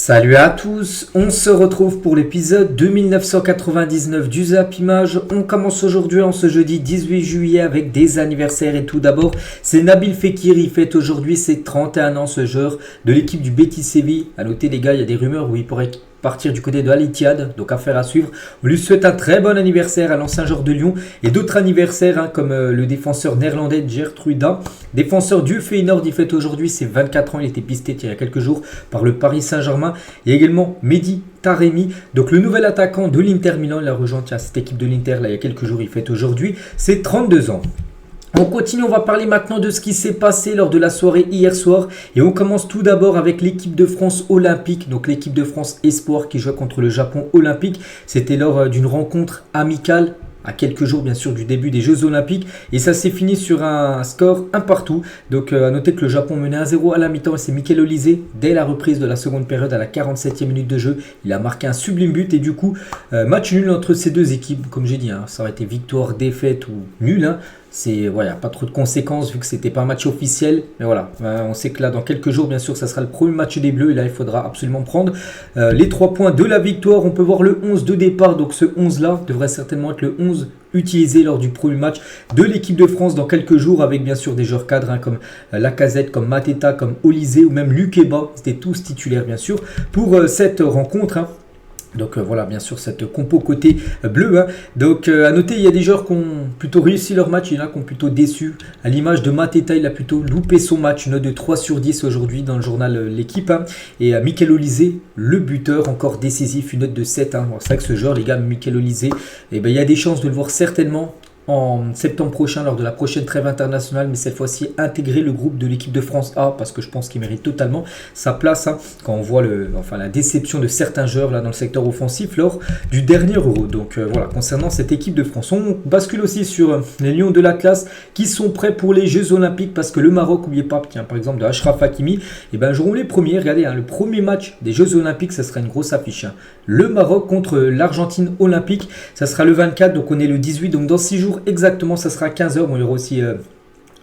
Salut à tous, on se retrouve pour l'épisode 2999 du Zap Image. On commence aujourd'hui en ce jeudi 18 juillet avec des anniversaires et tout d'abord c'est Nabil Fekir, il fête aujourd'hui ses 31 ans, ce joueur de l'équipe du Betis Séville. A noter les gars, il y a des rumeurs où il pourrait partir du côté de Al Ittihad, donc affaire à suivre. On lui souhaite un très bon anniversaire à l'ancien joueur de Lyon et d'autres anniversaires comme le défenseur néerlandais Geertruida, défenseur du Feyenoord, il fête aujourd'hui ses 24 ans, il était pisté il y a quelques jours par le Paris Saint-Germain. Il y a également Mehdi Taremi, donc le nouvel attaquant de l'Inter Milan, il a rejoint cette équipe de l'Inter il y a quelques jours, il fête aujourd'hui ses 32 ans. On continue, on va parler maintenant de ce qui s'est passé lors de la soirée hier soir. Et on commence tout d'abord avec l'équipe de France olympique, donc l'équipe de France Espoir qui jouait contre le Japon olympique. C'était lors d'une rencontre amicale à quelques jours bien sûr du début des Jeux Olympiques. Et ça s'est fini sur un score 1 partout. Donc à noter que le Japon menait 1-0 à la mi-temps et c'est Mikel Olise dès la reprise de la seconde période à la 47e minute de jeu. Il a marqué un sublime but et du coup match nul entre ces deux équipes. Comme j'ai dit, ça aurait été victoire, défaite ou nul. C'est voilà, pas trop de conséquences vu que c'était pas un match officiel, mais voilà, on sait que là dans quelques jours bien sûr ça sera le premier match des Bleus et là il faudra absolument prendre les 3 points de la victoire. On peut voir le 11 de départ, donc ce 11 là devrait certainement être le 11 utilisé lors du premier match de l'équipe de France dans quelques jours avec bien sûr des joueurs cadres comme Lacazette, comme Mateta, comme Olise ou même Lukeba, c'était tous titulaires bien sûr pour cette rencontre. Donc voilà, bien sûr, cette compo côté bleu. Donc à noter, il y a des joueurs qui ont plutôt réussi leur match, il y en a qui ont plutôt déçu. À l'image de Mateta, il a plutôt loupé son match, une note de 3 sur 10 aujourd'hui dans le journal L'équipe. Et Mikel Olise, le buteur, encore décisif, une note de 7. Bon, c'est vrai que ce joueur, les gars, Mikel Olise, il y a des chances de le voir certainement en septembre prochain lors de la prochaine trêve internationale, mais cette fois-ci intégrer le groupe de l'équipe de France A parce que je pense qu'il mérite totalement sa place quand on voit la déception de certains joueurs là dans le secteur offensif lors du dernier Euro. Donc voilà, concernant cette équipe de France, on bascule aussi sur les Lions de l'Atlas qui sont prêts pour les Jeux Olympiques parce que le Maroc, n'oubliez pas, tiens, par exemple de Achraf Hakimi, joueront les premiers. Regardez, le premier match des Jeux Olympiques, ça sera une grosse affiche. Le Maroc contre l'Argentine olympique, ça sera le 24, donc on est le 18, donc dans 6 jours exactement, ça sera à 15h. Bon, il y aura aussi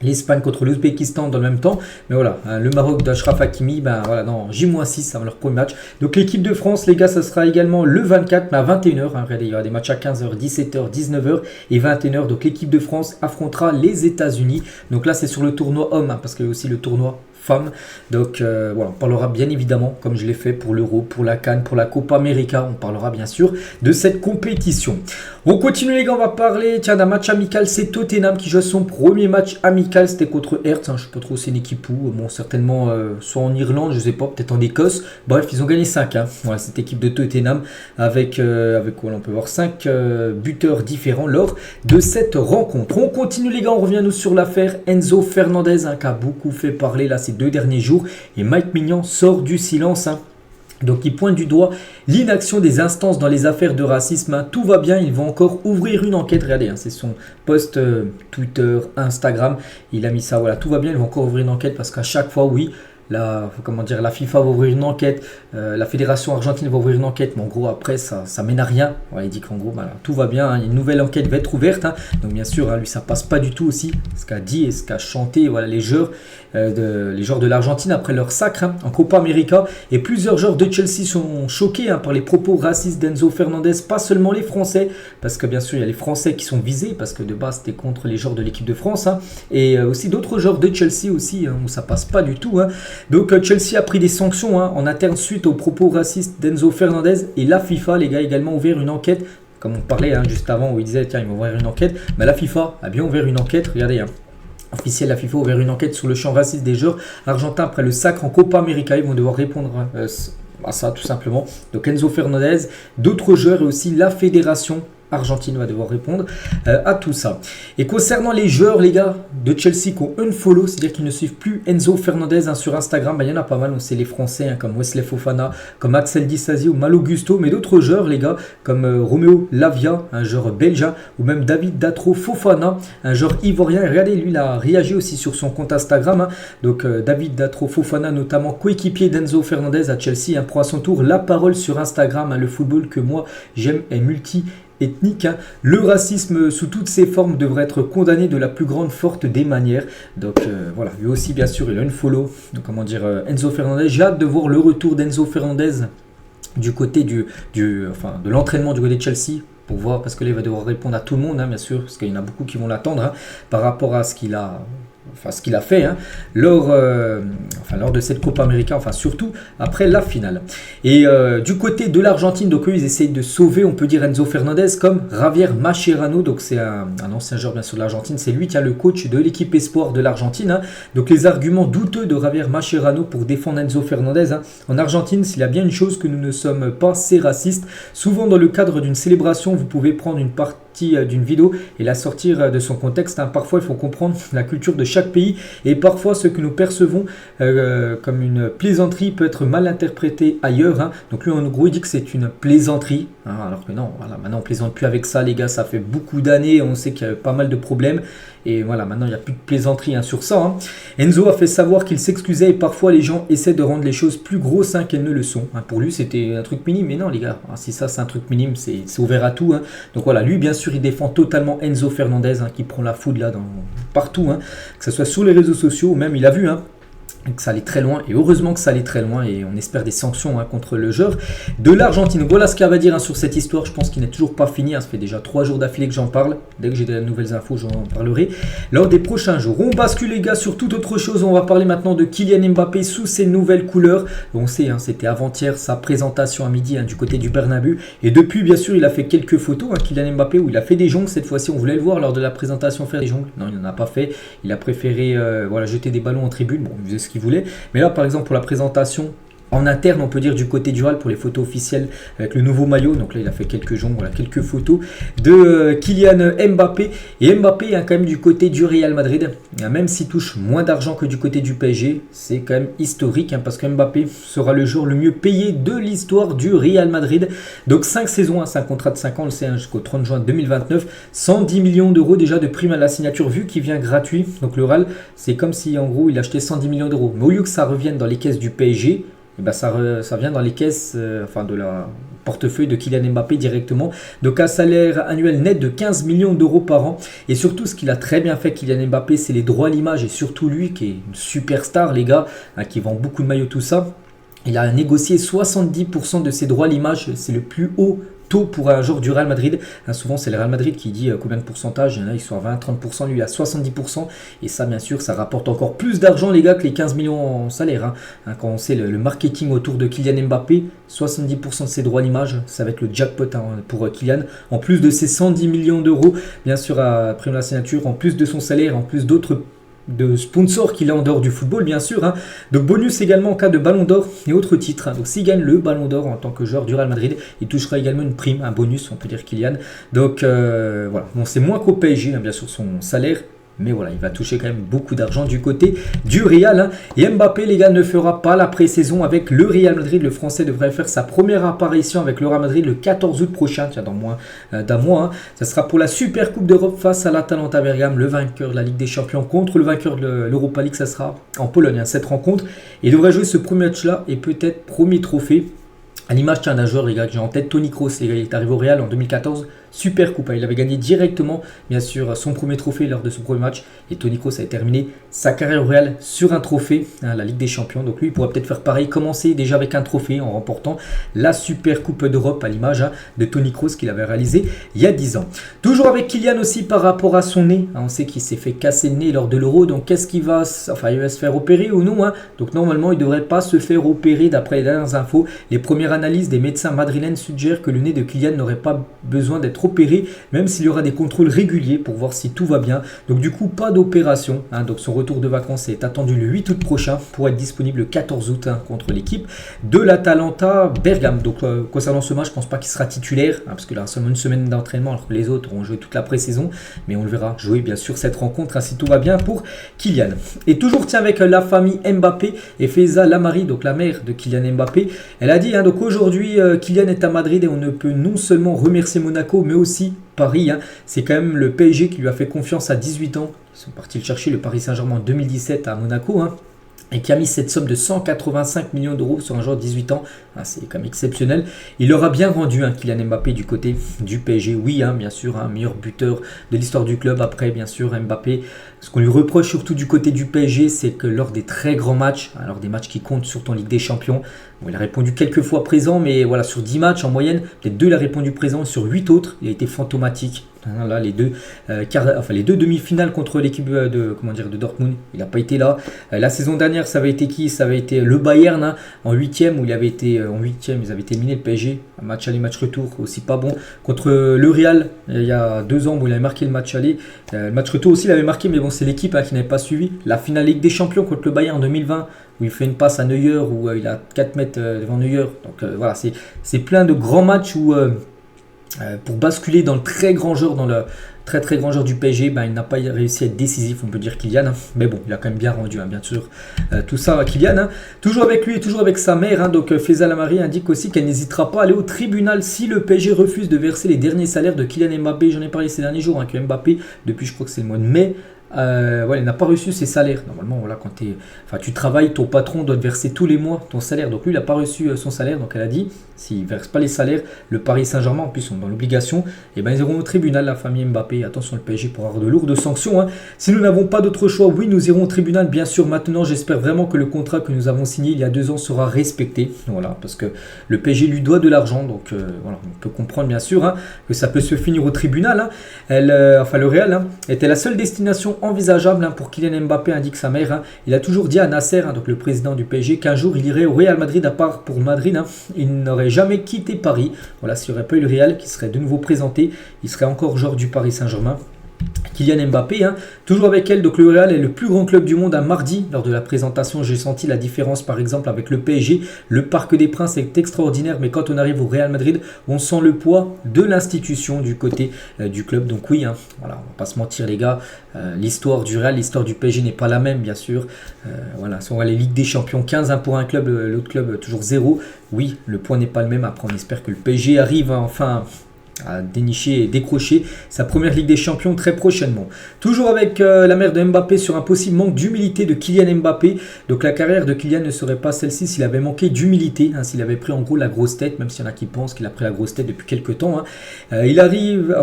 l'Espagne contre l'Ouzbékistan dans le même temps. Mais voilà, le Maroc d'Achraf Hakimi, voilà, dans J-6 avant leur premier match. Donc l'équipe de France, les gars, ça sera également le 24, mais à 21h. Regardez, il y aura des matchs à 15h, 17h, 19h et 21h. Donc l'équipe de France affrontera les États-Unis. Donc là, c'est sur le tournoi homme, parce qu'il y a aussi le tournoi femmes. Donc voilà, on parlera bien évidemment, comme je l'ai fait pour l'Euro, pour la CAN, pour la Copa América, on parlera bien sûr de cette compétition. On continue les gars, on va parler d'un match amical, c'est Tottenham qui joue son premier match amical, c'était contre Hertz, je ne sais pas trop c'est une équipe où, bon certainement soit en Irlande, je ne sais pas, peut-être en Écosse, bref ils ont gagné 5, voilà cette équipe de Tottenham avec quoi on peut voir 5 buteurs différents lors de cette rencontre. On continue les gars, on revient nous sur l'affaire Enzo Fernandez qui a beaucoup fait parler là ces 2 derniers jours et Mike Maignan sort du silence. Donc il pointe du doigt l'inaction des instances dans les affaires de racisme. Tout va bien, ils vont encore ouvrir une enquête. Regardez, c'est son post Twitter, Instagram. Il a mis ça, voilà, tout va bien, ils vont encore ouvrir une enquête parce qu'à chaque fois, oui, la FIFA va ouvrir une enquête, la fédération argentine va ouvrir une enquête, mais en gros après ça mène à rien. Voilà, il dit qu'en gros tout va bien, une nouvelle enquête va être ouverte. Donc bien sûr, lui ça passe pas du tout aussi ce qu'a dit et ce qu'a chanté les joueurs de l'Argentine après leur sacre en Copa América. Et plusieurs joueurs de Chelsea sont choqués par les propos racistes d'Enzo Fernandez, pas seulement les Français, parce que bien sûr il y a les Français qui sont visés parce que de base c'était contre les joueurs de l'équipe de France, et aussi d'autres joueurs de Chelsea aussi où ça passe pas du tout. Donc Chelsea a pris des sanctions en interne suite aux propos racistes d'Enzo Fernandez et la FIFA, les gars, a également ouvert une enquête, comme on parlait juste avant où il disait tiens ils vont ouvrir une enquête, mais la FIFA a bien ouvert une enquête, regardez officiel, la FIFA a ouvert une enquête sur le champ raciste des joueurs argentins après le sacre en Copa América, ils vont devoir répondre à ça tout simplement. Donc Enzo Fernandez, d'autres joueurs et aussi la fédération argentine va devoir répondre à tout ça. Et concernant les joueurs, les gars, de Chelsea qui ont unfollow, c'est-à-dire qu'ils ne suivent plus Enzo Fernandez sur Instagram, il y en a pas mal, c'est les Français comme Wesley Fofana, comme Axel Disasi ou Malo Gusto, mais d'autres joueurs, les gars, comme Romeo Lavia, un joueur belge, ou même David Datro Fofana, un joueur ivoirien. Et regardez, lui, il a réagi aussi sur son compte Instagram. Donc David Datro Fofana, notamment coéquipier d'Enzo Fernandez à Chelsea, prend à son tour la parole sur Instagram. Le football que moi j'aime est multi ethnique, hein. Le racisme sous toutes ses formes devrait être condamné de la plus grande forte des manières. Donc voilà, lui aussi bien sûr il a une follow. Donc comment dire, Enzo Fernandez, j'ai hâte de voir le retour d'Enzo Fernandez du côté de l'entraînement du côté de Chelsea. Pour voir, parce que là il va devoir répondre à tout le monde, hein, bien sûr, parce qu'il y en a beaucoup qui vont l'attendre, hein, par rapport à ce qu'il a fait, hein, lors de cette Copa América, enfin surtout après la finale. Et du côté de l'Argentine, donc eux ils essayent de sauver, on peut dire, Enzo Fernandez comme Javier Mascherano, donc c'est un ancien joueur bien sûr de l'Argentine, c'est lui qui est le coach de l'équipe espoir de l'Argentine, hein. Donc les arguments douteux de Javier Mascherano pour défendre Enzo Fernandez, hein. En Argentine, s'il y a bien une chose, que nous ne sommes pas assez racistes. Souvent dans le cadre d'une célébration, vous pouvez prendre une partie d'une vidéo et la sortir de son contexte, hein. Parfois il faut comprendre la culture de chaque pays et parfois ce que nous percevons comme une plaisanterie peut être mal interprété ailleurs, hein. Donc lui en gros il dit que c'est une plaisanterie, hein, alors que non, voilà, maintenant on plaisante plus avec ça les gars, ça fait beaucoup d'années, on sait qu'il y a pas mal de problèmes et voilà, maintenant il n'y a plus de plaisanterie, hein, sur ça, hein. Enzo a fait savoir qu'il s'excusait et parfois les gens essaient de rendre les choses plus grosses, hein, qu'elles ne le sont, hein. Pour lui c'était un truc minime, mais non les gars, hein, si ça c'est un truc minime, c'est ouvert à tout, hein. Donc voilà, lui bien sûr il défend totalement Enzo Fernandez, hein, qui prend la foudre là partout, hein, que ce soit sur les réseaux sociaux ou même il a vu, hein, que ça allait très loin, et heureusement que ça allait très loin, et on espère des sanctions, hein, contre le joueur de l'Argentine. Voilà ce qu'il y a à dire, hein, sur cette histoire. Je pense qu'il n'est toujours pas fini, hein. Ça fait déjà 3 jours d'affilée que j'en parle. Dès que j'ai de nouvelles infos, j'en parlerai lors des prochains jours. On bascule les gars sur toute autre chose. On va parler maintenant de Kylian Mbappé sous ses nouvelles couleurs. On sait, hein, c'était avant-hier sa présentation à midi, hein, du côté du Bernabeu, et depuis bien sûr il a fait quelques photos, hein, Kylian Mbappé, où il a fait des jongles. Cette fois-ci on voulait le voir lors de la présentation faire des jongles. Non, il n'en a pas fait. Il a préféré jeter des ballons en tribune. Bon, il faisait ce qu'il voulait. Mais là, par exemple, pour la présentation en interne, on peut dire du côté du Real, pour les photos officielles avec le nouveau maillot. Donc là, il a fait quelques jongles, voilà, quelques photos de Kylian Mbappé. Et Mbappé, hein, quand même du côté du Real Madrid, même s'il touche moins d'argent que du côté du PSG, c'est quand même historique, hein, parce que Mbappé sera le joueur le mieux payé de l'histoire du Real Madrid. Donc 5 saisons, hein, c'est un contrat de 5 ans, on le sait, hein, jusqu'au 30 juin 2029. 110 millions d'euros déjà de prime à la signature, vu qu'il vient gratuit. Donc le Real, c'est comme si en gros il achetait 110 millions d'euros. Mais au lieu que ça revienne dans les caisses du PSG, et ben ça vient dans les caisses, de la portefeuille de Kylian Mbappé directement. Donc un salaire annuel net de 15 millions d'euros par an. Et surtout, ce qu'il a très bien fait Kylian Mbappé, c'est les droits à l'image. Et surtout lui, qui est une superstar, les gars, hein, qui vend beaucoup de maillots, tout ça. Il a négocié 70% de ses droits à l'image. C'est le plus haut taux pour un joueur du Real Madrid. Hein, souvent, c'est le Real Madrid qui dit combien de pourcentage. Il y en a, ils sont à 20-30%, lui à 70%. Et ça, bien sûr, ça rapporte encore plus d'argent, les gars, que les 15 millions en salaire. Hein, quand on sait le marketing autour de Kylian Mbappé, 70% de ses droits à l'image, ça va être le jackpot, hein, pour Kylian. En plus de ses 110 millions d'euros, bien sûr, à prime de la signature, en plus de son salaire, en plus d'autres de sponsors qu'il a en dehors du football, bien sûr, hein. Donc bonus également en cas de ballon d'or et autres titres, hein. Donc s'il gagne le ballon d'or en tant que joueur du Real Madrid, il touchera également une prime, un bonus, on peut dire, Kylian. Donc voilà, bon, c'est moins qu'au PSG, hein, bien sûr, son salaire. Mais voilà, il va toucher quand même beaucoup d'argent du côté du Real, hein. Et Mbappé, les gars, ne fera pas la pré-saison avec le Real Madrid. Le Français devrait faire sa première apparition avec le Real Madrid le 14 août prochain, tiens, dans moins d'un mois, hein. Ça sera pour la Super Coupe d'Europe face à l'Atalanta Bergame, le vainqueur de la Ligue des Champions contre le vainqueur de l'Europa League. Ça sera en Pologne, hein, cette rencontre. Et il devrait jouer ce premier match-là et peut-être premier trophée. À l'image d'un joueur, les gars, que j'ai en tête, Toni Kroos, les gars, il est arrivé au Real en 2014, super coupe, il avait gagné directement, bien sûr, son premier trophée lors de ce premier match, et Toni Kroos avait terminé sa carrière au Real sur un trophée, hein, la Ligue des Champions. Donc lui, il pourrait peut-être faire pareil, commencer déjà avec un trophée en remportant la Super Coupe d'Europe, à l'image, hein, de Toni Kroos qu'il avait réalisé il y a 10 ans. Toujours avec Kylian aussi par rapport à son nez, hein, on sait qu'il s'est fait casser le nez lors de l'Euro, donc qu'est-ce qu'il va, il va se faire opérer ou non, hein. Donc normalement, il ne devrait pas se faire opérer d'après les dernières infos. Les premières analyses des médecins madrilènes suggèrent que le nez de Kylian n'aurait pas besoin d'être opéré, même s'il y aura des contrôles réguliers pour voir si tout va bien. Donc du coup, pas d'opération, hein. Donc son retour de vacances est attendu le 8 août prochain pour être disponible le 14 août, hein, contre l'équipe de l'Atalanta Bergame. Donc concernant ce match, je pense pas qu'il sera titulaire, hein, parce qu'il aura seulement une semaine d'entraînement alors que les autres auront joué toute la pré-saison, mais on le verra jouer bien sûr cette rencontre, hein, si tout va bien pour Kylian. Et toujours tiens avec la famille Mbappé et Faiza Lamari, donc la mère de Kylian Mbappé, elle a dit, hein, donc aujourd'hui Kylian est à Madrid et on ne peut non seulement remercier Monaco mais aussi Paris, hein. C'est quand même le PSG qui lui a fait confiance à 18 ans. Ils sont partis le chercher, le Paris Saint-Germain en 2017 à Monaco, hein. et qui a mis cette somme de 185 millions d'euros sur un joueur de 18 ans. Ah, c'est quand même exceptionnel. Il aura bien rendu Kylian Mbappé du côté du PSG. Oui, bien sûr, meilleur buteur de l'histoire du club. Après, bien sûr, Mbappé, ce qu'on lui reproche surtout du côté du PSG, c'est que lors des très grands matchs, alors des matchs qui comptent surtout en Ligue des Champions, bon, il a répondu quelques fois présent, mais voilà, sur 10 matchs en moyenne, peut-être 2 il a répondu présent, et sur 8 autres, il a été fantomatique. Là, les deux demi-finales contre l'équipe de Dortmund, il n'a pas été là. La saison dernière, ça avait été qui? Ça avait été le Bayern en 8e, où ils avaient été éliminés, le PSG. Un match aller, match retour, aussi pas bon. Contre le Real, il y a 2 ans, où il avait marqué le match aller. Le match retour aussi, il avait marqué, mais bon, c'est l'équipe qui n'avait pas suivi. La finale Ligue des Champions contre le Bayern en 2020, où il fait une passe à Neuer, où il a 4 mètres devant Neuer. Donc voilà, c'est plein de grands matchs où... pour basculer dans le très grand joueur, dans le très très grand joueur du PSG, il n'a pas réussi à être décisif, on peut dire Kylian, mais bon, il a quand même bien rendu, bien sûr, tout ça à Kylian. Toujours avec lui et toujours avec sa mère, donc Faisal Amari indique aussi qu'elle n'hésitera pas à aller au tribunal si le PSG refuse de verser les derniers salaires de Kylian Mbappé. J'en ai parlé ces derniers jours, que Mbappé, depuis je crois que c'est le mois de mai, il n'a pas reçu ses salaires. Normalement, voilà, quand tu travailles, ton patron doit te verser tous les mois ton salaire. Donc lui, il n'a pas reçu son salaire. Donc elle a dit, s'il ne verse pas les salaires, le Paris Saint-Germain, en plus, sont dans l'obligation. Et ils iront au tribunal, la famille Mbappé. Attention, le PSG pourra avoir de lourdes sanctions. Si nous n'avons pas d'autre choix, oui, nous irons au tribunal. Bien sûr, maintenant, j'espère vraiment que le contrat que nous avons signé il y a 2 ans sera respecté. Voilà, parce que le PSG lui doit de l'argent. Donc voilà, on peut comprendre bien sûr que ça peut se finir au tribunal. Le Real était la seule destination envisageable pour Kylian Mbappé, indique sa mère. Il a toujours dit à Nasser, donc le président du PSG, qu'un jour il irait au Real Madrid. À part pour Madrid, il n'aurait jamais quitté Paris. Voilà, s'il n'y aurait pas eu le Real qui serait de nouveau présenté, il serait encore joueur du Paris Saint-Germain. Kylian Mbappé, toujours avec elle, donc le Real est le plus grand club du monde. Un mardi, lors de la présentation, j'ai senti la différence par exemple avec le PSG. Le Parc des Princes est extraordinaire, mais quand on arrive au Real Madrid, on sent le poids de l'institution du côté du club. Donc oui, voilà, on va pas se mentir les gars, l'histoire du Real, l'histoire du PSG n'est pas la même bien sûr. Voilà, si on voit les Ligues des Champions, 15 pour un club, l'autre club toujours 0. Oui, le poids n'est pas le même. Après, on espère que le PSG arrive enfin à dénicher et décrocher sa première Ligue des Champions très prochainement. Toujours avec la mère de Mbappé sur un possible manque d'humilité de Kylian Mbappé. Donc la carrière de Kylian ne serait pas celle-ci s'il avait manqué d'humilité, s'il avait pris en gros la grosse tête, même s'il y en a qui pensent qu'il a pris la grosse tête depuis quelques temps. Il arrive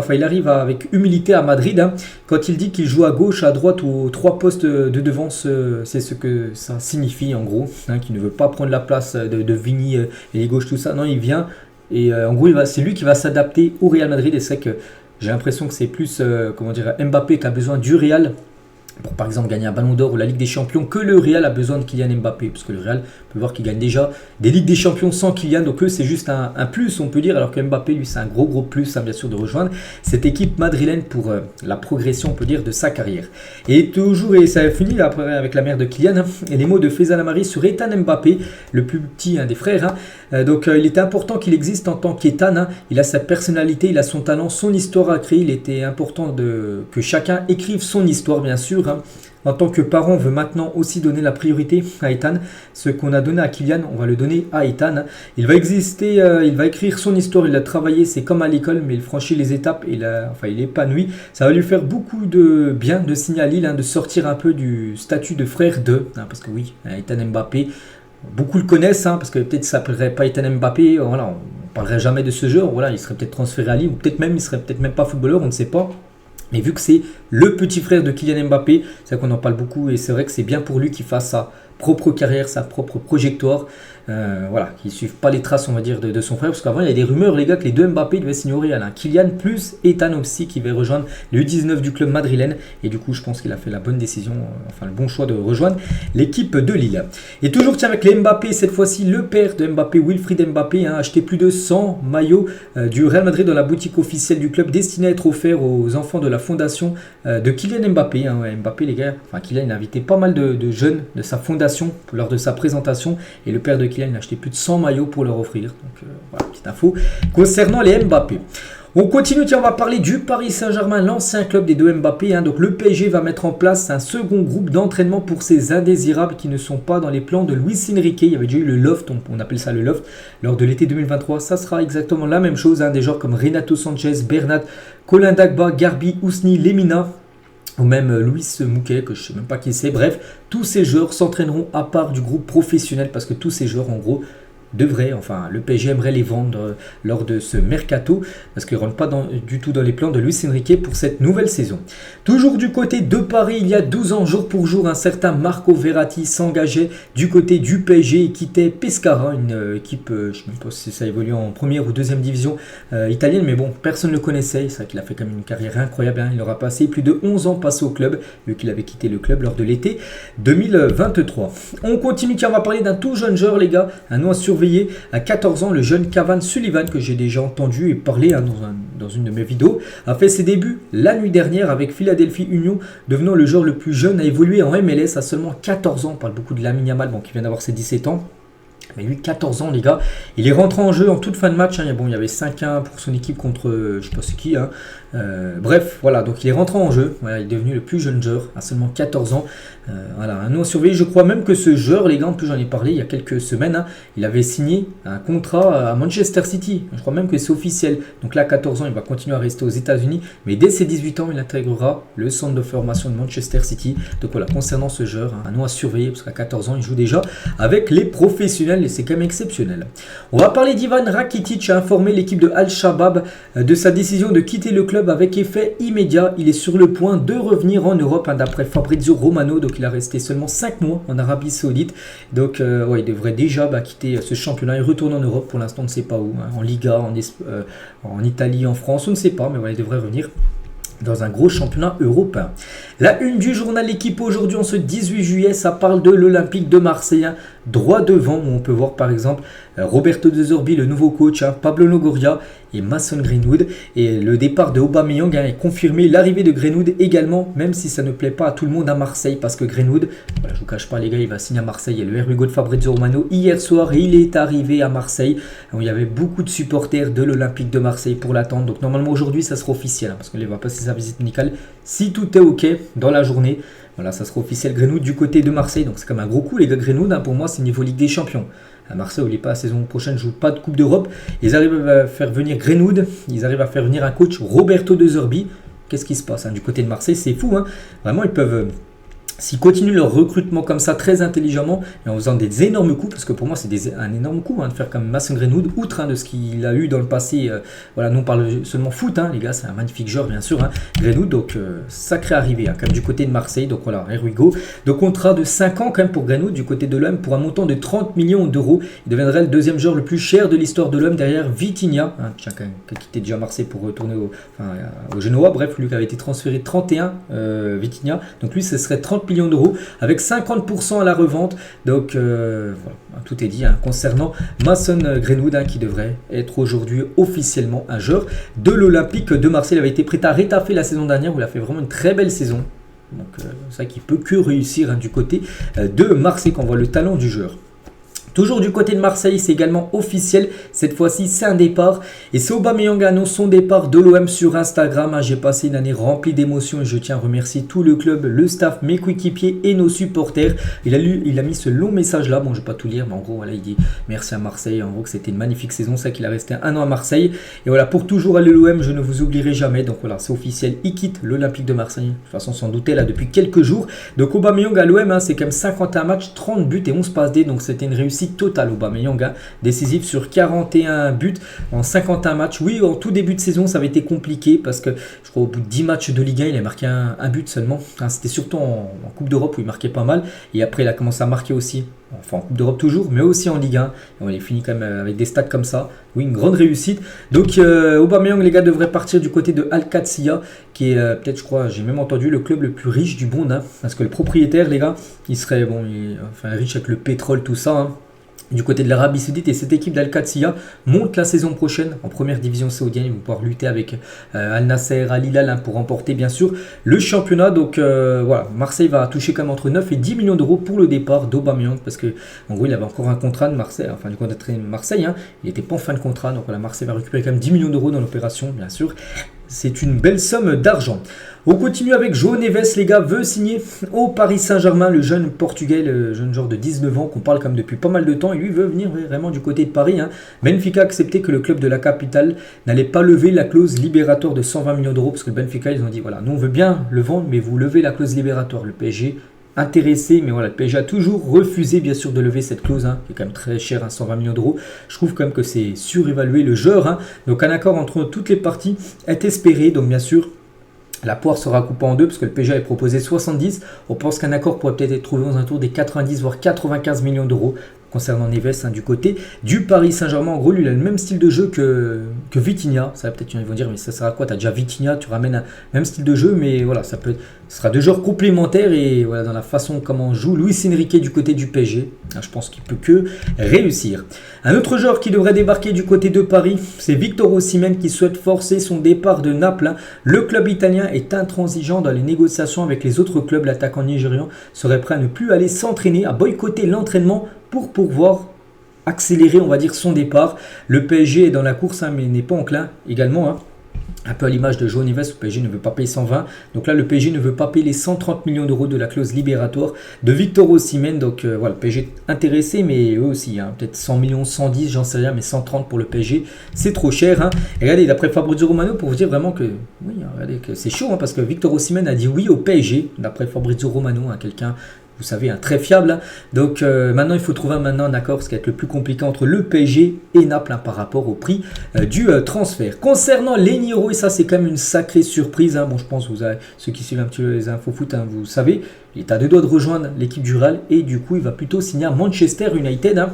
avec humilité à Madrid quand il dit qu'il joue à gauche, à droite ou aux 3 postes de devant. C'est ce que ça signifie en gros, qu'il ne veut pas prendre la place de Vini et les gauches, tout ça. Non, il vient. Et en gros, c'est lui qui va s'adapter au Real Madrid. Et c'est que j'ai l'impression que c'est plus Mbappé qui a besoin du Real pour par exemple gagner un Ballon d'Or ou la Ligue des Champions que le Real a besoin de Kylian Mbappé. Parce que le Real, on peut voir qu'il gagne déjà des Ligues des Champions sans Kylian. Donc eux, c'est juste un plus, on peut dire. Alors que Mbappé, lui, c'est un gros plus, bien sûr, de rejoindre cette équipe madrilène pour la progression, on peut dire, de sa carrière. Et toujours, et ça a fini après avec la mère de Kylian, et les mots de Faisal Amari sur Ethan Mbappé, le plus petit des frères. Donc il était important qu'il existe en tant qu'Ethan. Il a sa personnalité, il a son talent, son histoire à créer. Il était important que chacun écrive son histoire, bien sûr. En tant que parent, on veut maintenant aussi donner la priorité à Ethan. Ce qu'on a donné à Kylian, on va le donner à Ethan. Il va exister, il va écrire son histoire, il a travaillé, c'est comme à l'école, mais il franchit les étapes, il est épanoui. Ça va lui faire beaucoup de bien de signer à Lille, de sortir un peu du statut de frère de, parce que oui, Ethan Mbappé, beaucoup le connaissent, parce que peut-être ça ne s'appellerait pas Ethan Mbappé, voilà, on ne parlerait jamais de ce joueur, voilà, il serait peut-être transféré à Lille, ou peut-être même, il serait peut-être même pas footballeur, on ne sait pas. Mais vu que c'est le petit frère de Kylian Mbappé, c'est vrai qu'on en parle beaucoup et c'est vrai que c'est bien pour lui qu'il fasse sa propre carrière, sa propre trajectoire. Voilà, qui ne suivent pas les traces, on va dire, de son frère. Parce qu'avant, il y a des rumeurs, les gars, que les 2 Mbappé devaient signer au Real. Kylian plus Ethan aussi qui va rejoindre le U19 du club madrilène. Et du coup, je pense qu'il a fait la bonne décision, le bon choix de rejoindre l'équipe de Lille. Et toujours, tiens, avec les Mbappé, cette fois-ci, le père de Mbappé, Wilfried Mbappé, a acheté plus de 100 maillots du Real Madrid dans la boutique officielle du club, destinée à être offert aux enfants de la fondation de Kylian Mbappé. Mbappé, les gars, Kylian, il a invité pas mal de jeunes de sa fondation lors de sa présentation. Et le père de Kylian, il a acheté plus de 100 maillots pour leur offrir. Donc voilà, petite info concernant les Mbappé. On continue, tiens, on va parler du Paris Saint-Germain, l'ancien club des 2 Mbappé. Donc le PSG va mettre en place un second groupe d'entraînement pour ces indésirables qui ne sont pas dans les plans de Luis Enrique. Il y avait déjà eu le loft, on appelle ça le loft, lors de l'été 2023. Ça sera exactement la même chose. Des joueurs comme Renato Sanchez, Bernat, Colin Dagba, Garbi, Ousni, Lemina. ou même Louis Mouquet, que je ne sais même pas qui c'est. Bref, tous ces joueurs s'entraîneront à part du groupe professionnel parce que tous ces joueurs, en gros, le PSG aimerait les vendre lors de ce mercato parce qu'ils ne rentrent pas du tout dans les plans de Luis Enrique pour cette nouvelle saison. Toujours du côté de Paris, il y a 12 ans, jour pour jour, un certain Marco Verratti s'engageait du côté du PSG et quittait Pescara, une équipe, je ne sais même pas si ça évolue en première ou deuxième division italienne, mais bon, personne ne le connaissait. C'est vrai qu'il a fait quand même une carrière incroyable, hein. Il aura passé plus de 11 ans passé au club, vu qu'il avait quitté le club lors de l'été 2023. On continue, car on va parler d'un tout jeune joueur, les gars, un nom à surveiller. À 14 ans, le jeune Cavani Sullivan, que j'ai déjà entendu et parlé dans une de mes vidéos, a fait ses débuts la nuit dernière avec Philadelphie Union, devenant le joueur le plus jeune à évoluer en MLS à seulement 14 ans. On parle beaucoup de Lamine Yamal, qui vient d'avoir ses 17 ans. Mais lui, 14 ans, les gars, il est rentré en jeu en toute fin de match. Hein. Bon, il y avait 5-1 pour son équipe contre, je ne sais pas c'est qui. Hein. Bref, voilà, donc il est rentré en jeu. Voilà, il est devenu le plus jeune joueur à seulement 14 ans. Voilà, un nom à surveiller. Je crois même que ce joueur, les gars, en plus j'en ai parlé il y a quelques semaines, hein, il avait signé un contrat à Manchester City. Je crois même que c'est officiel. Donc là, à 14 ans, il va continuer à rester aux États-Unis. Mais dès ses 18 ans, il intégrera le centre de formation de Manchester City. Donc voilà, concernant ce joueur, hein, un nom à surveiller parce qu'à 14 ans, il joue déjà avec les professionnels et c'est quand même exceptionnel. On va parler d'Ivan Rakitic, a informé l'équipe de Al-Shabaab de sa décision de quitter le club avec effet immédiat. Il est sur le point de revenir en Europe, hein, d'après Fabrizio Romano. Donc il a resté seulement 5 mois en Arabie Saoudite. Donc ouais, il devrait déjà quitter ce championnat et retourner en Europe. Pour l'instant, on ne sait pas où, hein, en Liga, en Italie, en France, on ne sait pas, mais ouais, il devrait revenir dans un gros championnat européen. La une du journal L'équipe aujourd'hui, en ce 18 juillet, ça parle de l'Olympique de Marseille, hein, droit devant, où on peut voir par exemple Roberto De Zerbi, le nouveau coach, hein, Pablo Longoria et Mason Greenwood. Et le départ de Aubameyang, hein, est confirmé, l'arrivée de Greenwood également, même si ça ne plaît pas à tout le monde à Marseille, parce que Greenwood, voilà, je vous cache pas les gars, il va signer à Marseille. Et le Hugo de Fabrizio Romano, hier soir, il est arrivé à Marseille, où il y avait beaucoup de supporters de l'Olympique de Marseille pour l'attendre. Donc normalement aujourd'hui ça sera officiel, hein, parce qu'il va passer sa visite médicale. Si tout est ok dans la journée, voilà, ça sera officiel. Greenwood du côté de Marseille, donc c'est comme un gros coup les gars. Greenwood, hein, pour moi c'est niveau Ligue des Champions. À Marseille, n'oubliez pas, la saison prochaine, ne joue pas de Coupe d'Europe. Ils arrivent à faire venir Greenwood, ils arrivent à faire venir un coach, Roberto De Zerbi. Qu'est-ce qui se passe, hein, du côté de Marseille? C'est fou, hein. Vraiment, ils peuvent... S'ils continuent leur recrutement comme ça, très intelligemment, et en faisant des énormes coups, parce que pour moi c'est un énorme coup, hein, de faire comme Mason Greenwood, outre, hein, de ce qu'il a eu dans le passé, voilà, non, on parle seulement foot, hein, les gars, c'est un magnifique joueur bien sûr, hein, Greenwood, donc sacré arrivée, hein, quand même du côté de Marseille. Donc voilà, here we go. De contrat de 5 ans quand même pour Greenwood du côté de l'OM pour un montant de 30 millions d'euros. Il deviendrait le deuxième joueur le plus cher de l'histoire de l'OM derrière Vitinha, hein, qui a quitté déjà Marseille pour retourner au Genoa. Bref, lui qui avait été transféré 31, Vitinha, donc lui ce serait 30 millions d'euros avec 50% à la revente. Donc voilà, tout est dit, hein, concernant Mason Greenwood, hein, qui devrait être aujourd'hui officiellement un joueur de l'Olympique de Marseille. Il avait été prêté à Retafe la saison dernière où il a fait vraiment une très belle saison. Donc c'est vrai qu'il peut que réussir, hein, du côté de Marseille quand on voit le talent du joueur. Toujours du côté de Marseille, c'est également officiel. Cette fois-ci, c'est un départ. Et c'est Aubameyang annonce son départ de l'OM sur Instagram. J'ai passé une année remplie d'émotions et je tiens à remercier tout le club, le staff, mes coéquipiers et nos supporters. Il a mis ce long message-là. Bon, je ne vais pas tout lire, mais en gros, voilà, il dit merci à Marseille. En gros, que c'était une magnifique saison. C'est qu'il a resté 1 an à Marseille. Et voilà, pour toujours aller à l'OM, je ne vous oublierai jamais. Donc voilà, c'est officiel. Il quitte l'Olympique de Marseille. De toute façon, sans douter, là, depuis quelques jours. Donc Aubameyang à l'OM, hein, c'est quand même 51 matchs, 30 buts et 11 passes D. Donc c'était une réussite total Aubameyang, hein, décisif sur 41 buts en 51 matchs. Oui, en tout début de saison ça avait été compliqué parce que je crois au bout de 10 matchs de Ligue 1 il a marqué un but seulement, hein, c'était surtout en Coupe d'Europe où il marquait pas mal et après il a commencé à marquer aussi, enfin en Coupe d'Europe toujours, mais aussi en Ligue 1 et on est fini quand même avec des stats comme ça. Oui, une grande réussite. Donc Aubameyang les gars devrait partir du côté de Al Qadsiya qui est peut-être, je crois, j'ai même entendu, le club le plus riche du monde, hein, parce que le propriétaire les gars il serait bon, riche avec le pétrole tout ça, hein, du côté de l'Arabie Saoudite. Et cette équipe d'Al Qadsiya monte la saison prochaine en première division saoudienne. Ils vont pouvoir lutter avec Al Nasser, Al Hilal, hein, pour remporter bien sûr le championnat. Donc voilà, Marseille va toucher quand même entre 9 et 10 millions d'euros pour le départ d'Aubameyang parce que en gros il avait encore un contrat de Marseille, enfin du contrat de Marseille, hein, il n'était pas en fin de contrat. Donc voilà, Marseille va récupérer quand même 10 millions d'euros dans l'opération bien sûr. c'est une belle somme d'argent. On continue avec João Neves, les gars, veut signer au Paris Saint-Germain, le jeune portugais, le jeune joueur de 19 ans qu'on parle comme depuis pas mal de temps, et lui veut venir vraiment du côté de Paris. Benfica a accepté que le club de la capitale n'allait pas lever la clause libératoire de 120 millions d'euros, parce que le Benfica, ils ont dit, voilà, nous on veut bien le vendre, mais vous levez la clause libératoire. Le PSG intéressé, mais voilà, le PSG a toujours refusé bien sûr de lever cette clause, qui est quand même très cher, 120 millions d'euros. Je trouve quand même que c'est surévalué le joueur. Donc un accord entre toutes les parties est espéré, donc bien sûr, la poire sera coupée en deux parce que le PSG avait proposé 70. On pense qu'un accord pourrait peut-être être trouvé aux alentours des 90 voire 95 millions d'euros concernant Neves du côté du Paris Saint-Germain. En gros, lui, il a le même style de jeu que Vitinha. Ça va peut-être, ils vont dire, mais ça sert à quoi? Tu as déjà Vitinha, tu ramènes un même style de jeu, mais voilà, ce sera deux joueurs complémentaires et voilà, dans la façon comment joue Luis Enrique du côté du PSG, je pense qu'il peut que réussir. Un autre joueur qui devrait débarquer du côté de Paris, c'est Victor Osimhen qui souhaite forcer son départ de Naples. Le club italien est intransigeant dans les négociations avec les autres clubs. L'attaquant nigérian serait prêt à ne plus aller s'entraîner, à boycotter l'entraînement pour pouvoir accélérer, on va dire, son départ. Le PSG est dans la course, mais n'est pas enclin également. Un peu à l'image de João Neves, le PSG ne veut pas payer 120. Donc là, le PSG ne veut pas payer les 130 millions d'euros de la clause libératoire de Victor Osimhen. Donc voilà, le PSG est intéressé, mais eux aussi, peut-être 100 millions, 110, j'en sais rien, mais 130 pour le PSG, c'est trop cher. Et regardez, d'après Fabrizio Romano, pour vous dire vraiment que, oui, regardez, que c'est chaud, parce que Victor Osimhen a dit oui au PSG, d'après Fabrizio Romano, quelqu'un, vous savez, très fiable. Donc maintenant, il faut trouver un accord, ce qui va être le plus compliqué entre le PSG et Naples par rapport au prix du transfert. Concernant Leniro, et ça c'est quand même une sacrée surprise. Bon, je pense que vous avez, ceux qui suivent un petit peu les infos foot, vous savez, il est à deux doigts de rejoindre l'équipe du Real et du coup, il va plutôt signer à Manchester United.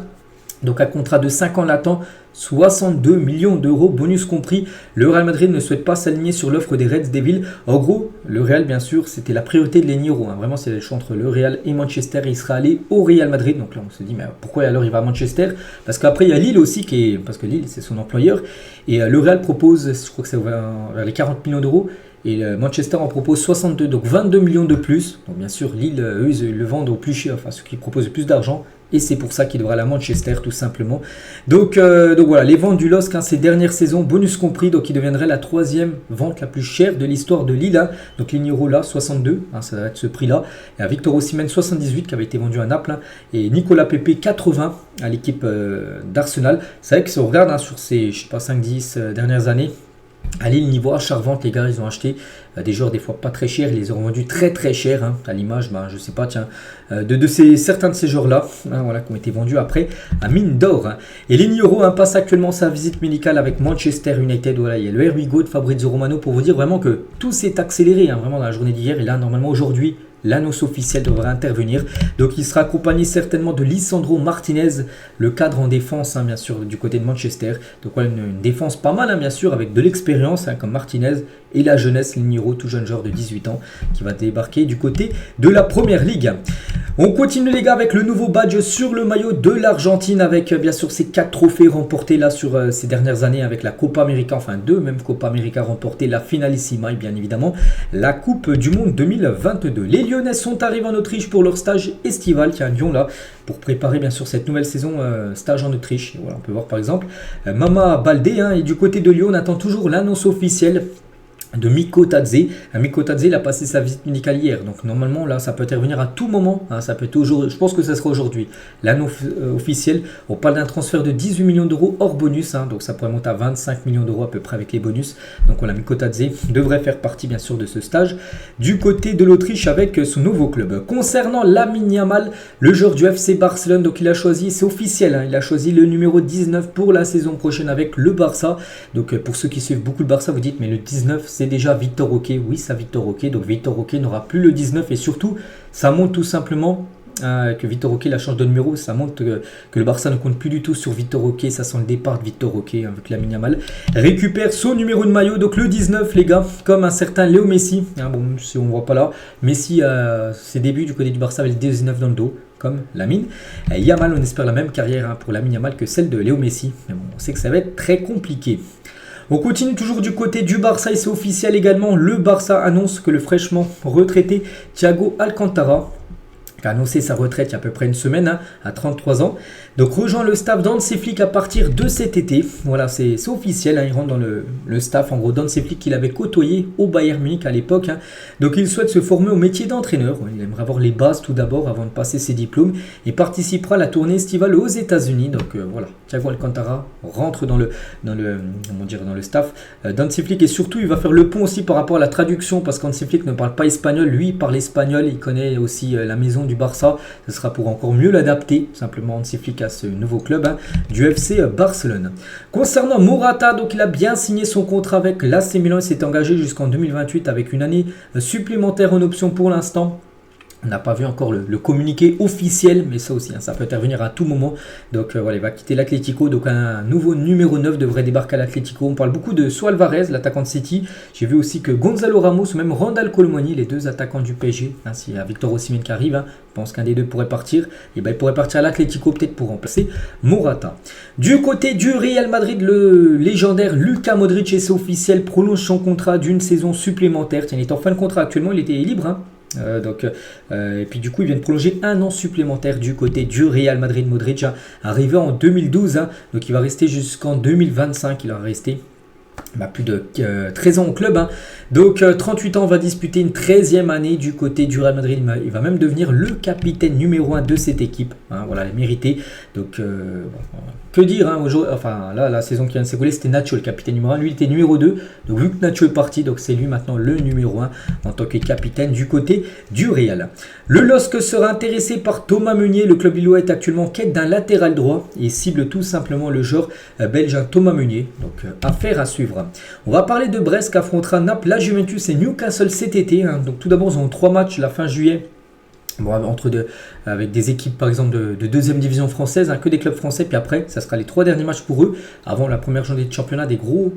Donc un contrat de 5 ans l'attend, 62 millions d'euros, bonus compris. Le Real Madrid ne souhaite pas s'aligner sur l'offre des Red Devils. En gros, le Real, bien sûr, c'était la priorité de Leniro. Vraiment, c'est le choix entre le Real et Manchester. Il sera allé au Real Madrid. Donc là, on se dit, mais pourquoi alors il va à Manchester? Parce qu'après, il y a Lille aussi, parce que Lille, c'est son employeur. Et le Real propose, je crois que c'est vers les 40 millions d'euros. Et Manchester en propose 62, donc 22 millions de plus. Donc bien sûr, Lille, eux, ils le vendent au plus cher, enfin ceux qui proposent le plus d'argent. Et c'est pour ça qu'il devra aller à Manchester, tout simplement. Donc voilà, les ventes du LOSC ces dernières saisons, bonus compris, donc il deviendrait la troisième vente la plus chère de l'histoire de Lille. Donc Leniro là, 62, ça va être ce prix-là. Et à Victor Osimhen, 78, qui avait été vendu à Naples. Et Nicolas Pepe, 80 à l'équipe d'Arsenal. C'est vrai que si on regarde sur ces, je sais pas, 5-10 dernières années, à Lille, niveau achat-revente, les gars, ils ont acheté des joueurs des fois pas très chers, ils les ont vendus très très chers, à l'image, je sais pas, tiens, certains de ces joueurs-là, voilà, qui ont été vendus après à mine d'or. Et Leniro passe actuellement sa visite médicale avec Manchester United. Voilà, il y a le Erwigo de Fabrizio Romano pour vous dire vraiment que tout s'est accéléré, vraiment dans la journée d'hier. Et là, normalement aujourd'hui, l'annonce officielle devrait intervenir. Donc il sera accompagné certainement de Lisandro Martinez, le cadre en défense, bien sûr, du côté de Manchester. Donc voilà, une défense pas mal, bien sûr, avec de l'expérience, comme Martinez, et la jeunesse, Leniro, tout jeune joueur de 18 ans, qui va débarquer du côté de la Première Ligue. On continue les gars avec le nouveau badge sur le maillot de l'Argentine, avec bien sûr ces 4 trophées remportés là sur ces dernières années, avec la Copa América, enfin 2 même Copa América remportées, la Finalissima et bien évidemment la Coupe du Monde 2022. Les Lyonnais sont arrivés en Autriche pour leur stage estival, qui est à Lyon là, pour préparer bien sûr cette nouvelle saison stage en Autriche. Et voilà, on peut voir par exemple Mama Baldé, et du côté de Lyon, on attend toujours l'annonce officielle de Miko Tadze. Miko Tadze, il a passé sa visite médicale hier, donc normalement là ça peut intervenir à tout moment, ça peut être aujourd'hui, je pense que ça sera aujourd'hui l'annonce officielle. On parle d'un transfert de 18 millions d'euros hors bonus, donc ça pourrait monter à 25 millions d'euros à peu près avec les bonus. Donc voilà, Miko Tadze devrait faire partie bien sûr de ce stage du côté de l'Autriche avec son nouveau club. Concernant Lamine Yamal, le joueur du FC Barcelone, donc il a choisi, c'est officiel, il a choisi le numéro 19 pour la saison prochaine avec le Barça. Donc pour ceux qui suivent beaucoup le Barça, vous dites mais le 19 c'est déjà Victor Roque. Oui, ça Victor Roque. Donc Victor Roque n'aura plus le 19 et surtout, ça montre tout simplement que Victor Roque la change de numéro. Ça montre que le Barça ne compte plus du tout sur Victor Roque. Ça sent le départ de Victor Roque avec Lamine Yamal. Récupère son numéro de maillot. Donc le 19, les gars, comme un certain Léo Messi. Bon, si on ne voit pas là. Messi, ses débuts du côté du Barça avec le 19 dans le dos, comme Lamine. Yamal, on espère la même carrière pour Lamine Yamal que celle de Léo Messi. Mais bon, on sait que ça va être très compliqué. On continue toujours du côté du Barça et c'est officiel également. Le Barça annonce que le fraîchement retraité Thiago Alcantara qui a annoncé sa retraite il y a à peu près une semaine, à 33 ans. Donc rejoint le staff d'Hansi Flick à partir de cet été. Voilà, c'est officiel, il rentre dans le staff en gros d'Hansi Flick qu'il avait côtoyé au Bayern Munich à l'époque. Donc il souhaite se former au métier d'entraîneur. Il aimerait avoir les bases tout d'abord avant de passer ses diplômes et participera à la tournée estivale aux États-Unis. Donc voilà, Thiago Alcantara rentre dans le staff d'Hansi Flick et surtout il va faire le pont aussi par rapport à la traduction parce qu'Hansi Flick ne parle pas espagnol, lui il parle espagnol, il connaît aussi la maison du Barça. Ce sera pour encore mieux l'adapter simplement Hansi Flick à ce nouveau club du FC Barcelone. Concernant Morata, donc il a bien signé son contrat avec l'AC Milan et s'est engagé jusqu'en 2028 avec une année supplémentaire en option pour l'instant. On n'a pas vu encore le communiqué officiel, mais ça aussi, ça peut intervenir à tout moment. Donc voilà, il va quitter l'Atlético. Donc un nouveau numéro 9 devrait débarquer à l'Atlético. On parle beaucoup de Suárez, l'attaquant de City. J'ai vu aussi que Gonzalo Ramos ou même Randal Colomoni, les deux attaquants du PSG, s'il y a Victor Osimhen qui arrive, je pense qu'un des deux pourrait partir. Et ben, il pourrait partir à l'Atlético peut-être pour remplacer Morata. Du côté du Real Madrid, le légendaire Luka Modric, et c'est officiel, prolonge son contrat d'une saison supplémentaire. Tiens, il est en fin de contrat actuellement, il était libre. Et puis du coup il vient de prolonger un an supplémentaire du côté du Real Madrid. Modric arrivé en 2012, donc il va rester jusqu'en 2025, il va rester plus de 13 ans au club. Donc 38 ans, va disputer une 13e année du côté du Real Madrid. Il va même devenir le capitaine numéro 1 de cette équipe. Voilà, il a mérité. Donc que dire enfin là, la saison qui vient de s'écouler, c'était Nacho le capitaine numéro 1. Lui il était numéro 2. Donc vu que Nacho est parti, donc c'est lui maintenant le numéro 1 en tant que capitaine du côté du Real. Le LOSC sera intéressé par Thomas Meunier. Le club lillois est actuellement en quête d'un latéral droit et cible tout simplement le joueur belge Thomas Meunier. Donc affaire à suivre. On va parler de Brest qui affrontera Naples, la Juventus et Newcastle cet été. Donc tout d'abord, ils ont 3 matchs la fin juillet. Avec des équipes par exemple de deuxième division française, que des clubs français. Puis après, ça sera les 3 derniers matchs pour eux. Avant la première journée de championnat, des gros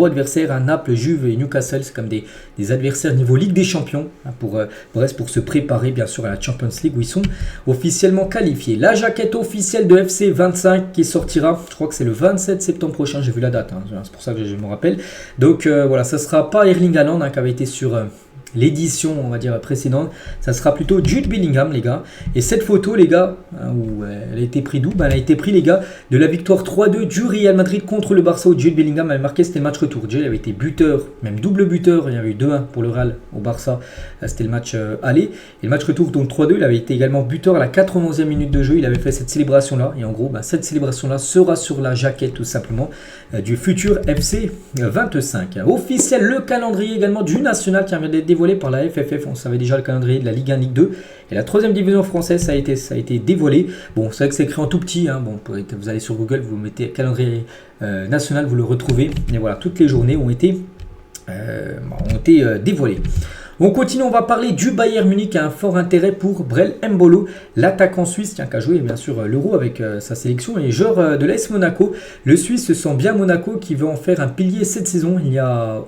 adversaires, Naples, Juve et Newcastle. C'est comme des adversaires niveau Ligue des Champions pour Brest, pour se préparer bien sûr à la Champions League où ils sont officiellement qualifiés. La jaquette officielle de FC 25 qui sortira, je crois que c'est le 27 septembre prochain, j'ai vu la date, c'est pour ça que je me rappelle. Donc voilà, ça sera pas Erling Haaland qui avait été sur l'édition, on va dire, précédente, ça sera plutôt Jude Bellingham, les gars. Et cette photo, les gars, où elle a été prise d'où? Elle a été prise, les gars, de la victoire 3-2 du Real Madrid contre le Barça, où Jude Bellingham avait marqué, c'était le match retour. Déjà, il avait été buteur, même double buteur, il y avait eu 2-1 pour le Real au Barça, c'était le match aller. Et le match retour, donc 3-2, il avait été également buteur à la 91e minute de jeu, il avait fait cette célébration-là. Et en gros, cette célébration-là sera sur la jaquette, tout simplement, du futur FC 25. Officiel, le calendrier également du National qui vient d'être dévoilé par la FFF. On savait déjà le calendrier de la Ligue 1, Ligue 2 et la 3e division française, ça a été dévoilé. Bon, c'est vrai que c'est écrit en tout petit, vous allez sur Google, vous mettez calendrier national, vous le retrouvez, et voilà, toutes les journées ont été dévoilées. On continue, on va parler du Bayern Munich qui a un fort intérêt pour Brel Embolo, l'attaquant suisse qui a joué bien sûr l'Euro avec sa sélection et joueur de l'AS Monaco. Le Suisse se sent bien Monaco qui veut en faire un pilier cette saison. Il y aura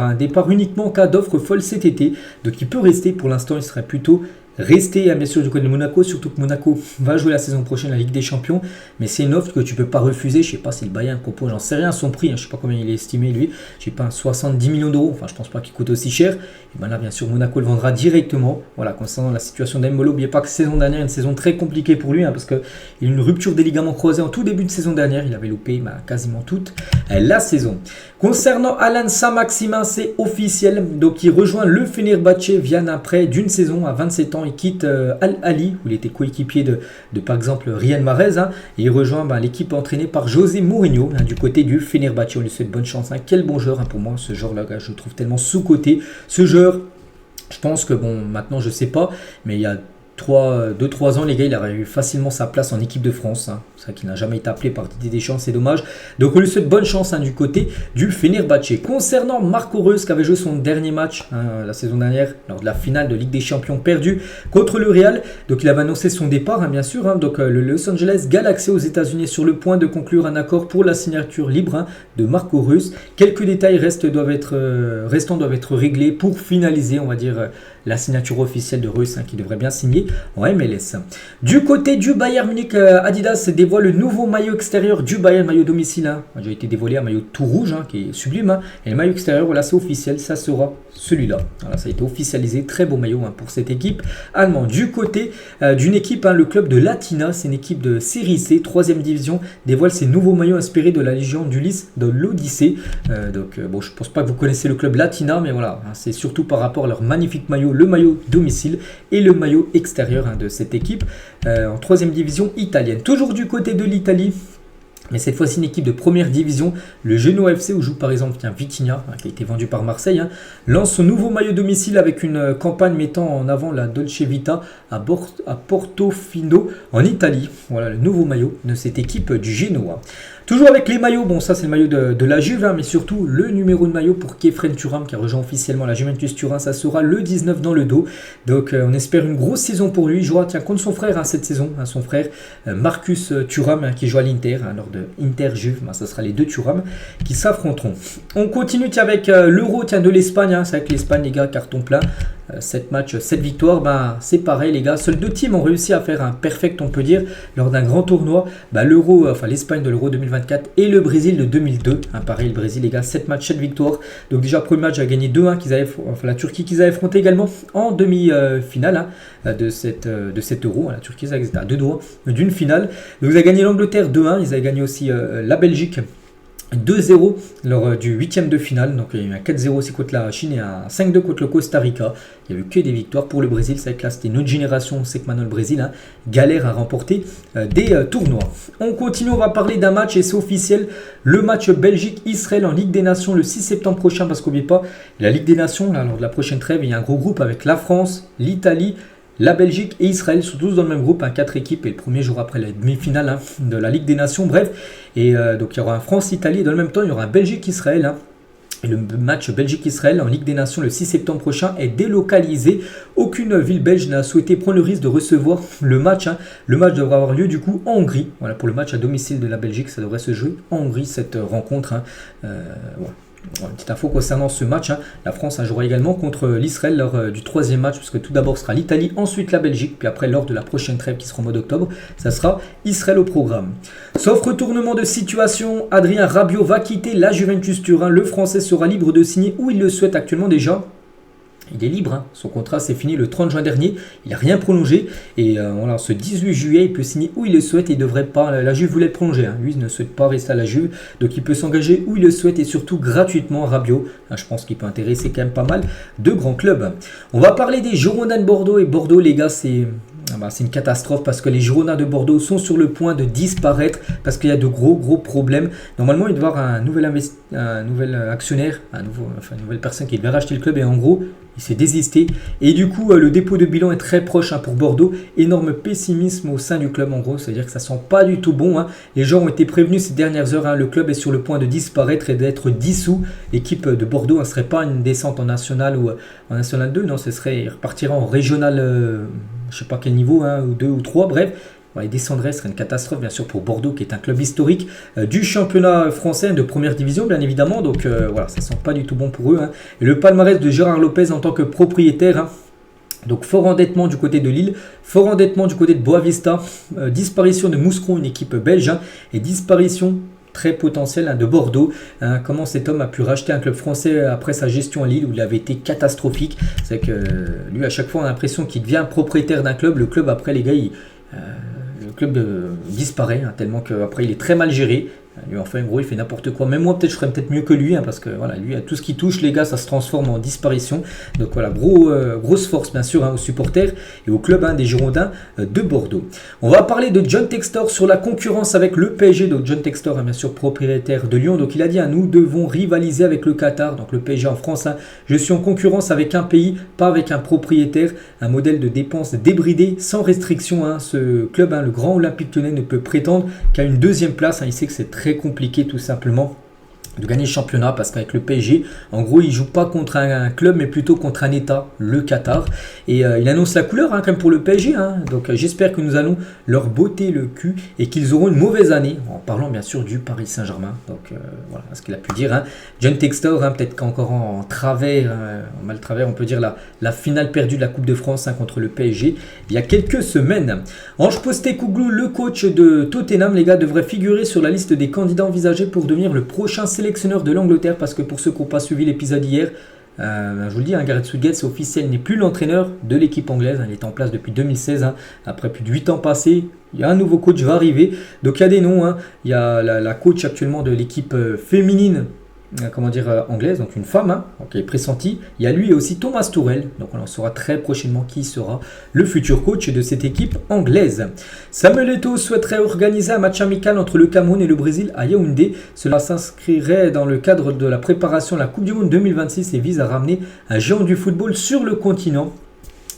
un départ uniquement en cas d'offre folle cet été, donc il peut rester. Pour l'instant, il serait plutôt rester bien sûr du côté de Monaco, surtout que Monaco va jouer la saison prochaine la Ligue des Champions, mais c'est une offre que tu peux pas refuser. Je sais pas si le Bayern propose, j'en sais rien, son prix, je sais pas combien il est estimé lui, je sais pas, 70 millions d'euros, enfin je pense pas qu'il coûte aussi cher. Et bien là bien sûr Monaco le vendra directement. Voilà, concernant la situation d'Embolo, n'oubliez pas que saison dernière, une saison très compliquée pour lui, parce qu'il a eu une rupture des ligaments croisés en tout début de saison dernière, il avait loupé quasiment toute la saison. Concernant Alan Saint-Maximin, c'est officiel, donc il rejoint le Fenerbahçe via un prêt d'une saison à 27 ans. Il quitte Al-Ali où il était coéquipier de par exemple Riyad Mahrez, et il rejoint l'équipe entraînée par José Mourinho du côté du Fenerbahçe. On lui souhaite bonne chance, quel bon joueur pour moi ce joueur là, je le trouve tellement sous-coté ce joueur. Je pense que maintenant je sais pas, mais il y a 2-3 ans, les gars, il aurait eu facilement sa place en équipe de France. C'est vrai qu'il n'a jamais été appelé par Didier Deschamps, c'est dommage. Donc on lui souhaite bonne chance du côté du Fenerbahçe. Concernant Marco Reus, qui avait joué son dernier match la saison dernière, lors de la finale de Ligue des Champions perdue contre le Real. Donc il avait annoncé son départ, bien sûr. Donc le Los Angeles Galaxy aux États-Unis est sur le point de conclure un accord pour la signature libre de Marco Reus. Quelques détails restants doivent être réglés pour finaliser, on va dire, la signature officielle de Reus qui devrait bien signer en MLS. Du côté du Bayern Munich, Adidas s'est dévoilé dévoile le nouveau maillot extérieur du Bayern, maillot domicile. A déjà été dévoilé, un maillot tout rouge qui est sublime. Et le maillot extérieur, voilà, c'est officiel, ça sera celui-là. Voilà, ça a été officialisé, très beau maillot pour cette équipe allemande. Du côté d'une équipe, le club de Latina, c'est une équipe de série C, 3ème division, dévoile ses nouveaux maillots inspirés de la Légion d'Ulysse de l'Odyssée. Bon, je pense pas que vous connaissez le club Latina, mais voilà, c'est surtout par rapport à leur magnifique maillot, le maillot domicile et le maillot extérieur de cette équipe en 3ème division italienne. Toujours du côté de l'Italie, mais cette fois-ci une équipe de première division, le Genoa FC où joue par exemple Vitinha, qui a été vendu par Marseille, lance son nouveau maillot domicile avec une campagne mettant en avant la Dolce Vita à Portofino en Italie. Voilà le nouveau maillot de cette équipe du Genoa. Toujours avec les maillots, bon ça c'est le maillot de la Juve, mais surtout le numéro de maillot pour Khéphren Thuram qui a rejoint officiellement la Juventus Turin, ça sera le 19 dans le dos. Donc on espère une grosse saison pour lui, il jouera contre son frère cette saison, son frère Marcus Thuram qui joue à l'Inter, lors de Inter-Juve, ça sera les deux Thuram qui s'affronteront. On continue avec l'Euro de l'Espagne, c'est avec l'Espagne les gars, carton plein. 7 matchs, 7 victoires, c'est pareil les gars, seuls 2 teams ont réussi à faire un perfect on peut dire lors d'un grand tournoi, l'Espagne de l'Euro 2024 et le Brésil de 2002, pareil le Brésil les gars, 7 matchs, 7 victoires, donc déjà premier match a gagné 2-1 la Turquie qu'ils avaient affronté également en demi-finale de cet Euro, la Turquie ça était à 2 doigts d'une finale, donc ils avaient gagné l'Angleterre 2-1, ils avaient gagné aussi la Belgique 2-0 lors du 8e de finale, donc il y a eu un 4-0 aussi contre la Chine et un 5-2 contre le Costa Rica. Il n'y a eu que des victoires pour le Brésil, c'est que là c'était une autre génération, on sait que maintenant le Brésil galère à remporter des tournois. On continue, on va parler d'un match et c'est officiel, le match Belgique-Israël en Ligue des Nations le 6 septembre prochain, parce qu'oubliez pas, la Ligue des Nations, lors de la prochaine trêve, il y a un gros groupe avec la France, l'Italie, la Belgique et Israël sont tous dans le même groupe, 4 équipes, et le premier jour après la demi-finale de la Ligue des Nations, bref. Et donc il y aura un France-Italie, et dans le même temps il y aura un Belgique-Israël. Et le match Belgique-Israël en Ligue des Nations le 6 septembre prochain est délocalisé. Aucune ville belge n'a souhaité prendre le risque de recevoir le match. Le match devra avoir lieu du coup en Hongrie. Voilà, pour le match à domicile de la Belgique, ça devrait se jouer en Hongrie cette rencontre. Voilà. Une petite info concernant ce match, la France jouera également contre l'Israël lors du 3e match, puisque tout d'abord sera l'Italie, ensuite la Belgique, puis après lors de la prochaine trêve qui sera au mois d'octobre, ça sera Israël au programme. Sauf retournement de situation, Adrien Rabiot va quitter la Juventus Turin, le Français sera libre de signer où il le souhaite actuellement déjà. Il est libre, son contrat s'est fini le 30 juin dernier, il n'a rien prolongé et voilà, ce 18 juillet il peut signer où il le souhaite, il devrait pas, la Juve voulait le prolonger, lui il ne souhaite pas rester à la Juve, donc il peut s'engager où il le souhaite et surtout gratuitement. Rabiot, je pense qu'il peut intéresser quand même pas mal de grands clubs. On va parler des Girondins de Bordeaux, et Bordeaux les gars c'est une catastrophe parce que les Girondins de Bordeaux sont sur le point de disparaître parce qu'il y a de gros problèmes. Normalement, il doit y avoir un nouvel actionnaire, une nouvelle personne qui devait racheter le club et en gros, il s'est désisté. Et du coup, le dépôt de bilan est très proche pour Bordeaux. Énorme pessimisme au sein du club en gros, c'est-à-dire que ça sent pas du tout bon. Les gens ont été prévenus ces dernières heures. Le club est sur le point de disparaître et d'être dissous. L'équipe de Bordeaux ne serait pas une descente en National ou en National 2, non, ce serait, il repartira en Régional. Je ne sais pas quel niveau, ou 2 ou 3, bref, il descendrait, ce serait une catastrophe bien sûr pour Bordeaux qui est un club historique du championnat français de première division bien évidemment, donc voilà, ça sent pas du tout bon pour eux. Et le palmarès de Gérard Lopez en tant que propriétaire, donc fort endettement du côté de Lille, fort endettement du côté de Boavista, disparition de Mouscron, une équipe belge, et disparition très potentiel de Bordeaux. Comment cet homme a pu racheter un club français après sa gestion à Lille où il avait été catastrophique. C'est que lui à chaque fois on a l'impression qu'il devient propriétaire d'un club. Le club après les gars, le club disparaît tellement qu'après il est très mal géré. Lui enfin gros il fait n'importe quoi, même moi peut-être je ferais peut-être mieux que lui parce que voilà, lui à tout ce qui touche les gars ça se transforme en disparition. Donc voilà, grosse force bien sûr aux supporters et au club des Girondins de Bordeaux. On va parler de John Textor sur la concurrence avec le PSG. Donc John Textor bien sûr propriétaire de Lyon, donc il a dit nous devons rivaliser avec le Qatar, donc le PSG en France. Je suis en concurrence avec un pays, pas avec un propriétaire. Un modèle de dépenses débridé sans restriction. Ce club, le Grand Olympique Lyonnais, ne peut prétendre qu'à une 2e place. Il sait que c'est très compliqué tout simplement de gagner le championnat, parce qu'avec le PSG, en gros, il joue pas contre un club, mais plutôt contre un État, le Qatar. Et il annonce la couleur quand même pour le PSG. Donc j'espère que nous allons leur botter le cul et qu'ils auront une mauvaise année, en parlant bien sûr du Paris Saint-Germain. Donc voilà ce qu'il a pu dire. John Textor, peut-être qu'encore en travers, en mal travers, on peut dire la finale perdue de la Coupe de France contre le PSG il y a quelques semaines. Ange Postecoglou, le coach de Tottenham, les gars, devrait figurer sur la liste des candidats envisagés pour devenir le prochain sélectionneur de l'Angleterre, parce que pour ceux qui n'ont pas suivi l'épisode hier, je vous le dis, Gareth Southgate, c'est officiel, n'est plus l'entraîneur de l'équipe anglaise. Il est en place depuis 2016. Après plus de 8 ans passés, il y a un nouveau coach qui va arriver. Donc il y a des noms. Il y a la coach actuellement de l'équipe féminine, anglaise, donc une femme, qui est pressentie. Il y a lui et aussi Thomas Tuchel, donc on en saura très prochainement qui sera le futur coach de cette équipe anglaise. Samuel Eto'o souhaiterait organiser un match amical entre le Cameroun et le Brésil à Yaoundé. Cela s'inscrirait dans le cadre de la préparation de la Coupe du Monde 2026 et vise à ramener un géant du football sur le continent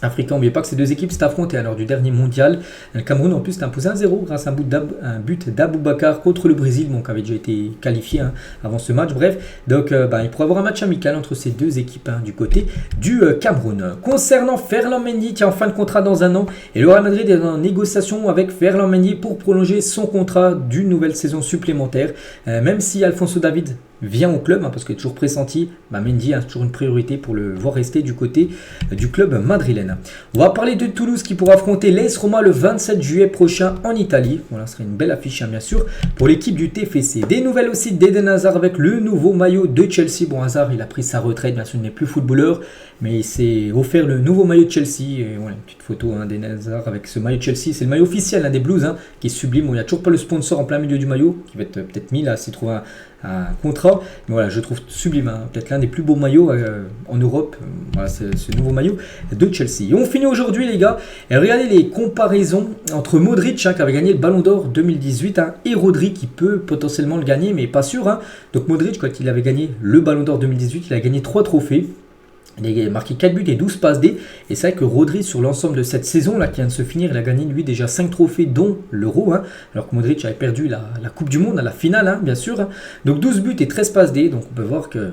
africain. N'oubliez pas que ces deux équipes s'est affrontées lors du dernier mondial. Le Cameroun en plus s'est imposé 1-0 grâce à un but d'Aboubacar contre le Brésil, qui avait déjà été qualifié avant ce match. Bref, donc il pourrait y avoir un match amical entre ces deux équipes du côté du Cameroun. Concernant Ferland Mendy, qui est en fin de contrat dans 1 an, et le Real Madrid est en négociation avec Ferland Mendy pour prolonger son contrat d'une nouvelle saison supplémentaire. Même si Alphonso Davies vient au club, parce qu'il est toujours pressenti, Mendy a toujours une priorité pour le voir rester du côté du club madrilène. On va parler de Toulouse qui pourra affronter l'AS Roma le 27 juillet prochain en Italie. Voilà, ce serait une belle affiche bien sûr pour l'équipe du TFC. Des nouvelles aussi d'Eden Hazard avec le nouveau maillot de Chelsea. Bon, Hazard, il a pris sa retraite, bien sûr il n'est plus footballeur, mais il s'est offert le nouveau maillot de Chelsea. Et voilà, une petite photo d'Eden Hazard avec ce maillot de Chelsea. C'est le maillot officiel des Blues, qui est sublime. Bon, il n'y a toujours pas le sponsor en plein milieu du maillot, qui va être peut-être mis là s'il trouve un contrat, mais voilà, je trouve sublime, peut-être l'un des plus beaux maillots en Europe. Voilà, c'est ce nouveau maillot de Chelsea. Et on finit aujourd'hui les gars, et regardez les comparaisons entre Modric qui avait gagné le Ballon d'Or 2018 et Rodri qui peut potentiellement le gagner, mais pas sûr. Donc Modric, quand il avait gagné le Ballon d'Or 2018, il a gagné 3 trophées. Il a marqué 4 buts et 12 passes D. Et c'est vrai que Rodri, sur l'ensemble de cette saison-là qui vient de se finir, il a gagné lui déjà 5 trophées, dont l'Euro. Alors que Modric avait perdu la Coupe du Monde à la finale, bien sûr. Donc 12 buts et 13 passes D. Donc on peut voir que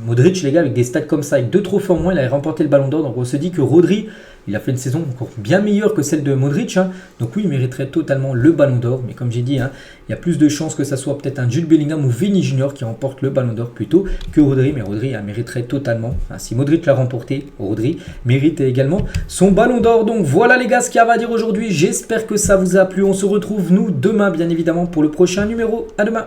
Modric, les gars, avec des stats comme ça, avec 2 trophées en moins, il avait remporté le Ballon d'Or. Donc on se dit que Rodri, il a fait une saison encore bien meilleure que celle de Modric. Donc oui, il mériterait totalement le Ballon d'Or. Mais comme j'ai dit, il y a plus de chances que ça soit peut-être un Jude Bellingham ou Vini Junior qui remporte le Ballon d'Or plutôt que Rodri. Mais Rodri mériterait totalement. Si Modric l'a remporté, Rodri mérite également son Ballon d'Or. Donc voilà les gars ce qu'il y a à dire aujourd'hui. J'espère que ça vous a plu. On se retrouve nous demain bien évidemment pour le prochain numéro. À demain.